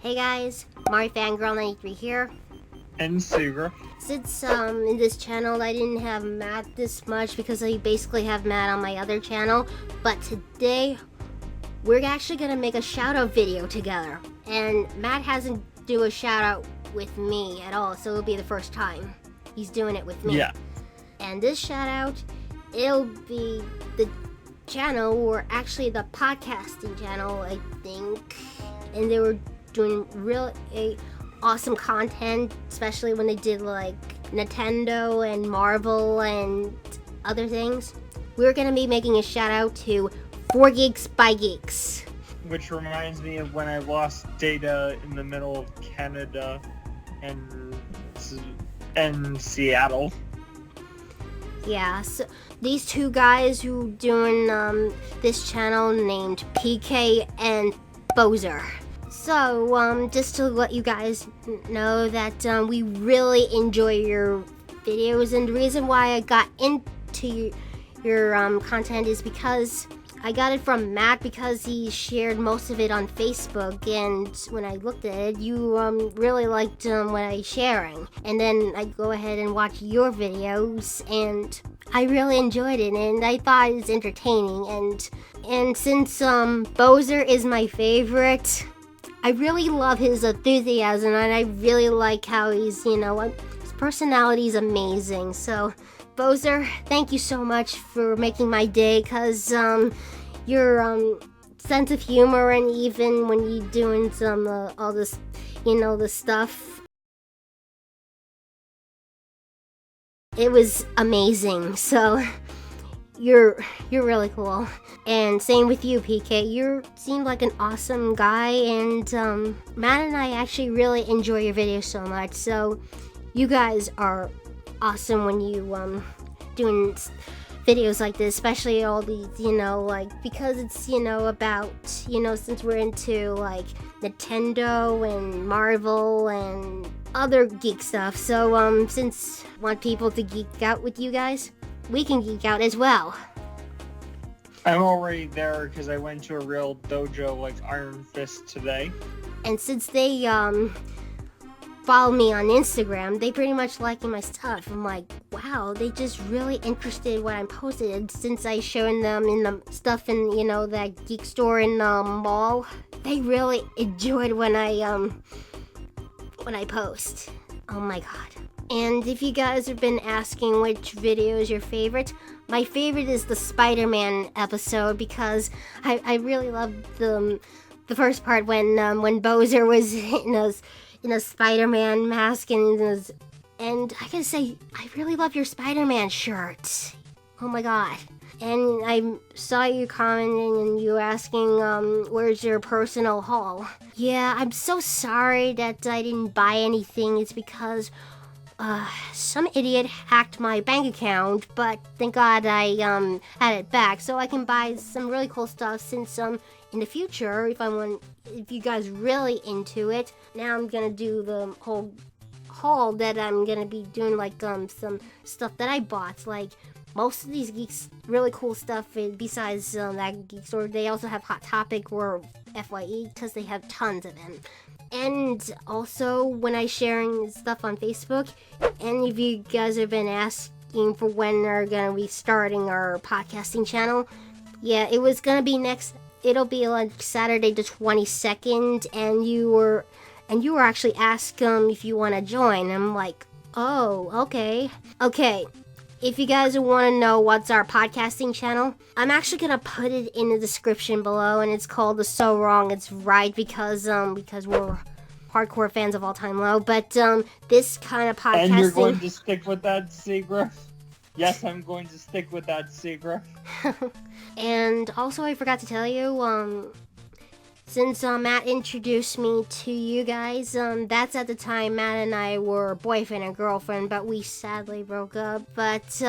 Hey guys, Mario Fangirl 93 here. And Sugar. Since in this channel I didn't have Matt this much because I basically have Matt on my other channel, but today we're actually gonna make a shout out video together. And Matt hasn't do a shout out with me at all, so it'll be the first time he's doing it with me. Yeah. And this shout out, it'll be the channel, or actually the podcasting channel, I think. And they were doing really awesome content, especially when they did like Nintendo and Marvel and other things. We're gonna be making a shout out to For Geeks By Geeks. Which reminds me of when I lost data in the middle of Canada and Seattle. Yeah, so these two guys who doing this channel named PK and Bowser. So, just to let you guys know that we really enjoy your videos, and the reason why I got into your content is because I got it from Matt, because he shared most of it on Facebook, and when I looked at it, you really liked what I was sharing. And then I go ahead and watch your videos, and I really enjoyed it, and I thought it was entertaining. And since Bowser is my favorite, I really love his enthusiasm, and I really like how he's, his personality is amazing. So, Bowser, thank you so much for making my day, because your sense of humor, and even when you're doing some all this, the stuff, it was amazing. So you're really cool. And same with you, PK. You seem like an awesome guy, and Matt and I actually really enjoy your videos so much. So you guys are awesome when you doing videos like this, especially all these, because it's, about, since we're into like Nintendo and Marvel and other geek stuff. So since I want people to geek out with you guys, we can geek out as well. I'm already there because I went to a real dojo like Iron Fist today. And since they follow me on Instagram, they pretty much liking my stuff. I'm like, wow, they just really interested in what I'm posted. Since I showing them in the stuff in, that geek store in the mall, they really enjoyed when I post. Oh my god. And if you guys have been asking which video is your favorite, my favorite is the Spider-Man episode, because I really loved the first part when Bowser was in a Spider-Man mask, and I gotta say, I really love your Spider-Man shirt. Oh my god. And I saw you commenting and you asking, where's your personal haul? Yeah, I'm so sorry that I didn't buy anything. It's because some idiot hacked my bank account, but thank God I had it back, so I can buy some really cool stuff. Since in the future, if you guys really into it, now I'm gonna do the whole haul that I'm gonna be doing, like some stuff that I bought, like most of these geeks really cool stuff. Besides that geek store, they also have Hot Topic or FYE, because they have tons of them. And also, when I sharing stuff on Facebook, any of you guys have been asking for when they're gonna be starting our podcasting channel. Yeah, it was gonna be it'll be like Saturday the 22nd, and you were actually asked if you want to join. I'm like, oh, okay. If you guys want to know what's our podcasting channel, I'm actually gonna put it in the description below, and it's called the So Wrong It's Right, because we're hardcore fans of All Time Low. But this kind of podcasting. And you're going to stick with that, Seagra? Yes, I'm going to stick with that, Seagra. And also, I forgot to tell you, since Matt introduced me to you guys, that's at the time Matt and I were boyfriend and girlfriend, but we sadly broke up. But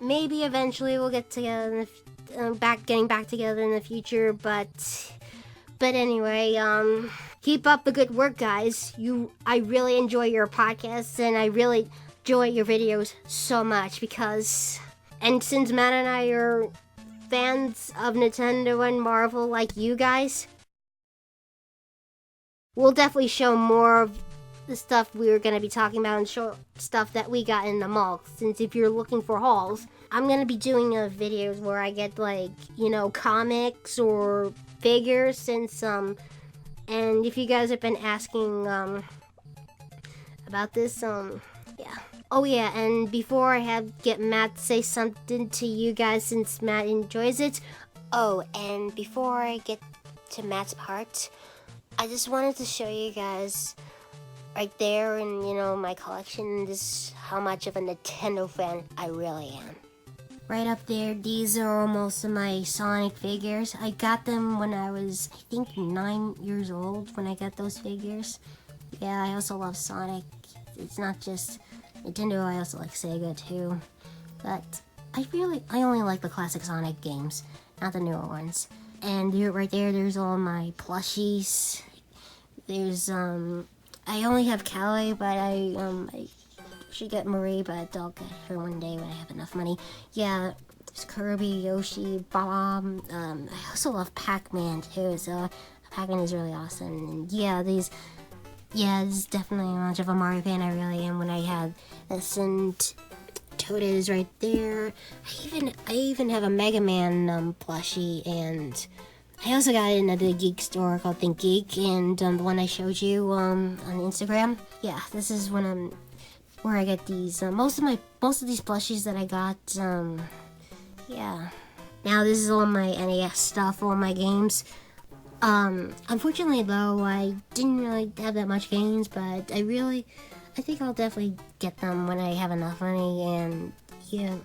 maybe eventually we'll get together, getting back together in the future. But anyway, keep up the good work, guys. I really enjoy your podcasts, and I really enjoy your videos so much, and since Matt and I are fans of Nintendo and Marvel like you guys, we'll definitely show more of the stuff we were going to be talking about and show stuff that we got in the mall. Since if you're looking for hauls, I'm going to be doing videos where I get comics or figures since and if you guys have been asking about this, yeah. Oh yeah, and before I get Matt to say something to you guys since Matt enjoys it. Oh, and before I get to Matt's part, I just wanted to show you guys right there in, my collection, just how much of a Nintendo fan I really am. Right up there, these are most of my Sonic figures. I got them when I was, I think, 9 years old when I got those figures. Yeah, I also love Sonic. It's not just Nintendo, I also like Sega too. But I only like the classic Sonic games, not the newer ones. And right there, there's all my plushies. There's, I only have Callie, but I should get Marie, but I'll get her one day when I have enough money. Yeah, there's Kirby, Yoshi, Bob. I also love Pac-Man too, so Pac-Man is really awesome. And yeah, this is definitely much of a Mario fan I really am when I have this, and Toad is right there. I even have a Mega Man plushie, and I also got it at the geek store called Think Geek, and the one I showed you on Instagram. Yeah, this is where I get these. Most of these plushies that I got. Yeah. Now this is all my NES stuff, all my games. Unfortunately though, I didn't really have that much games, but I think I'll definitely get them when I have enough money, and yeah.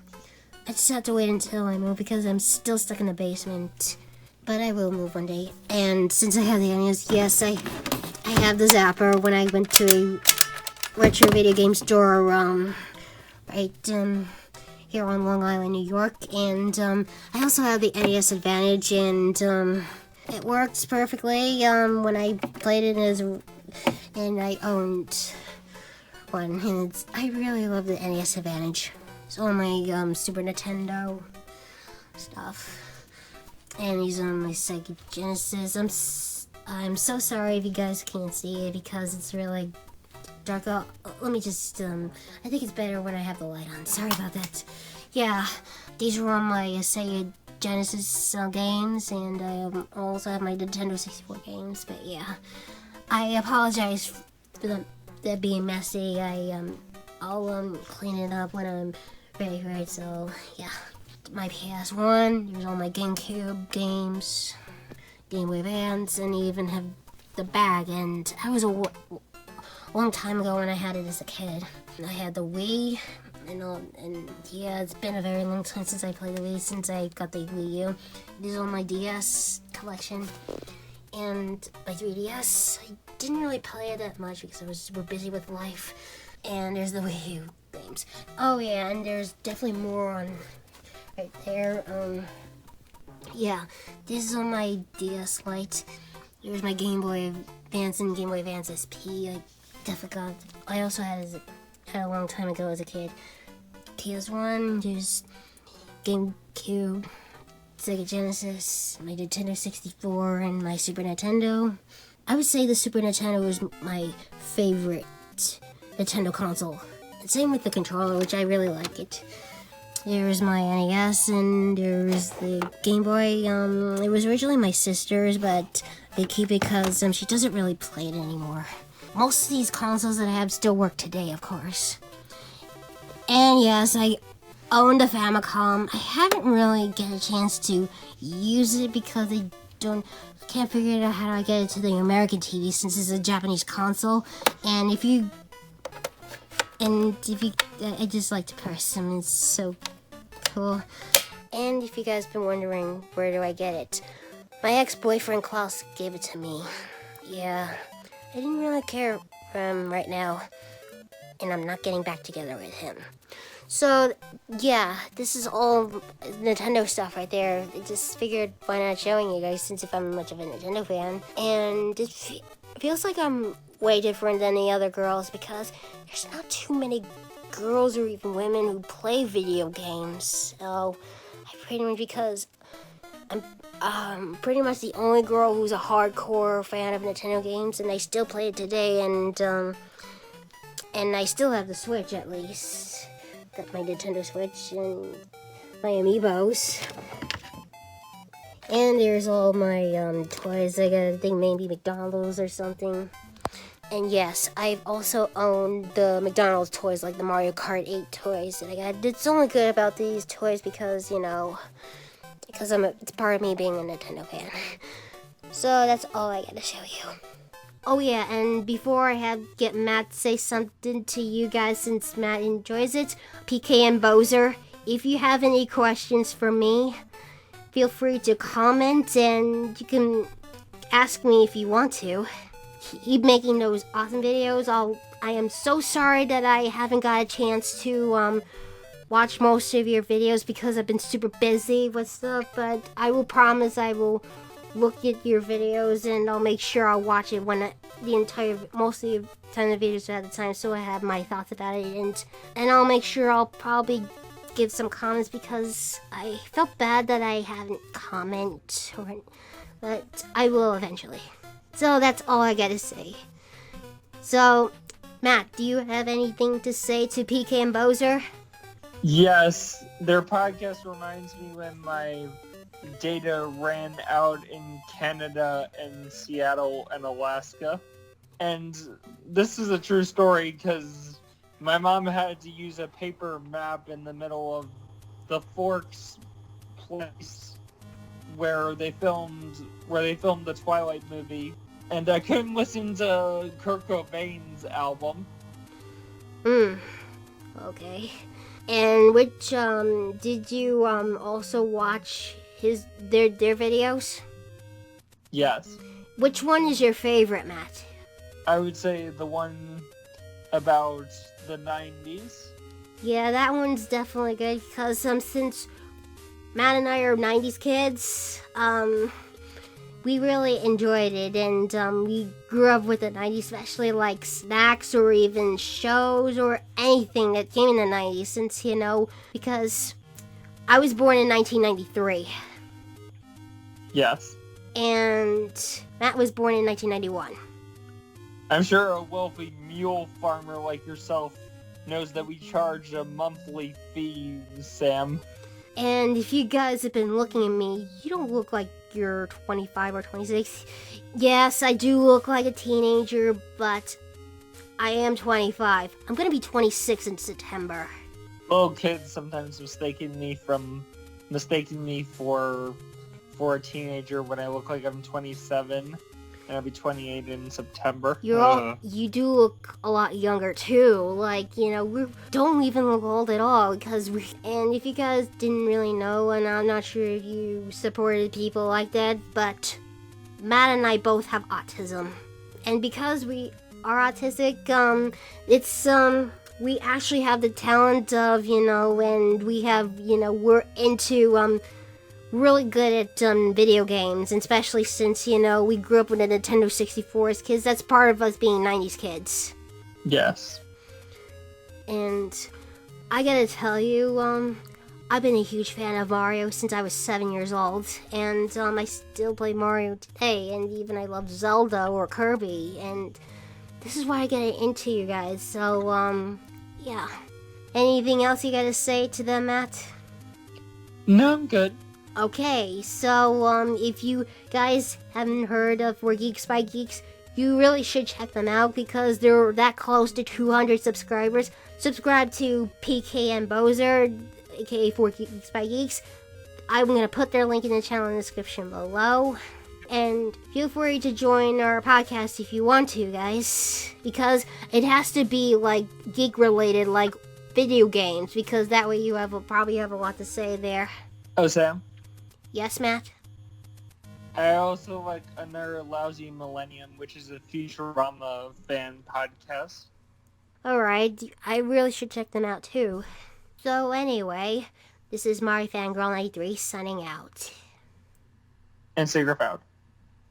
I just have to wait until I move because I'm still stuck in the basement. But I will move one day. And since I have the NES, yes, I have the Zapper when I went to a retro video game store, right, here on Long Island, New York. And, I also have the NES Advantage, and, it works perfectly, when I played it and I owned one. And I really love the NES Advantage. It's all my, Super Nintendo stuff. And he's on my Sega Genesis. I'm so sorry if you guys can't see it because it's really dark. Let me just, I think it's better when I have the light on. Sorry about that. Yeah, these are all my Sega Genesis games, and I also have my Nintendo 64 games. But yeah, I apologize for that being messy. I'll clean it up when I'm ready for it. So yeah. My PS1, there's all my GameCube games, Game Boy Advance, and I even have the bag. And I was a long time ago when I had it as a kid. I had the Wii, and yeah, it's been a very long time since I played the Wii, since I got the Wii U. This is all my DS collection, and my 3DS. I didn't really play it that much because I was super busy with life. And there's the Wii U games. Oh yeah, and there's definitely more on right there. Yeah, this is on my DS Lite. Here's my Game Boy Advance and Game Boy Advance SP. I definitely got. I also had a long time ago as a kid. PS1, there's GameCube, Sega Genesis, my Nintendo 64, and my Super Nintendo. I would say the Super Nintendo is my favorite Nintendo console. And same with the controller, which I really like it. There's my NES, and there's the Game Boy. It was originally my sister's, but they keep it because she doesn't really play it anymore. Most of these consoles that I have still work today, of course. And yes, I owned a Famicom. I haven't really get a chance to use it because I can't figure out how to get it to the American TV since it's a Japanese console. And I just like to press them. It's so cool. And if you guys been wondering, where do I get it? My ex-boyfriend Klaus gave it to me. Yeah, I didn't really care for him right now, and I'm not getting back together with him. So yeah, this is all Nintendo stuff right there. I just figured why not showing you guys since if I'm much of a Nintendo fan. And it feels like I'm way different than the other girls because there's not too many girls or even women who play video games. So I pretty much, because I'm pretty much the only girl who's a hardcore fan of Nintendo games, and I still play it today, and I still have the Switch at least. Got my Nintendo Switch and my amiibos. And there's all my toys. I got, I think maybe McDonald's or something. And yes, I've also owned the McDonald's toys, like the Mario Kart 8 toys that I got. It's only good about these toys because, because it's part of me being a Nintendo fan. So that's all I got to show you. Oh yeah, and before I get Matt to say something to you guys, since Matt enjoys it, PK and Bowser, if you have any questions for me, feel free to comment, and you can ask me if you want to. Keep making those awesome videos. I am so sorry that I haven't got a chance to watch most of your videos because I've been super busy with stuff, but I will promise I will look at your videos and I'll make sure I'll watch it when most of the time the videos are at the time, so I have my thoughts about it, and I'll make sure I'll probably give some comments because I felt bad that I haven't commented, but I will eventually. So that's all I gotta say. So, Matt, do you have anything to say to PK and Bowser? Yes, their podcast reminds me when my data ran out in Canada and Seattle and Alaska. And this is a true story because my mom had to use a paper map in the middle of the Forks place where they filmed the Twilight movie. And I couldn't listen to Kurt Cobain's album. Okay. And which, did you, also watch their videos? Yes. Which one is your favorite, Matt? I would say the one about the 90s. Yeah, that one's definitely good because, since Matt and I are 90s kids, we really enjoyed it, and we grew up with the 90s, especially like snacks or even shows or anything that came in the 90s, since, because I was born in 1993. Yes. And Matt was born in 1991. I'm sure a wealthy mule farmer like yourself knows that we charge a monthly fee, Sam. And if you guys have been looking at me, you don't look like you're 25 or 26. Yes, I do look like a teenager, but I am 25. I'm gonna be 26 in September. Little kids sometimes mistaking me for a teenager when I look like I'm 27, and I'll be 28 in September. You do look a lot younger too. Like, we don't even look old at all and if you guys didn't really know, and I'm not sure if you supported people like that, but Matt and I both have autism. And because we are autistic, we actually have the talent of, and we have, we're into, really good at video games, and especially since, we grew up with a Nintendo 64 as kids. That's part of us being 90s kids. Yes. And I gotta tell you, I've been a huge fan of Mario since I was 7 years old, and I still play Mario today, and even I love Zelda or Kirby, and this is why I get into you guys. So, yeah. Anything else you gotta say to them, Matt? No, I'm good. Okay, so if you guys haven't heard of For Geeks By Geeks, you really should check them out because they're that close to 200 subscribers. Subscribe to PK and Bowser, aka For Geeks By Geeks. I'm going to put their link in the channel in the description below. And feel free to join our podcast if you want to, guys, because it has to be like geek related, like video games, because that way you probably have a lot to say there. Oh, Sam? Yes, Matt? I also like Another Lousy Millennium, which is a Futurama fan podcast. Alright, I really should check them out too. So anyway, this is Mari Fangirl 93 signing out. And Sigrid Proud.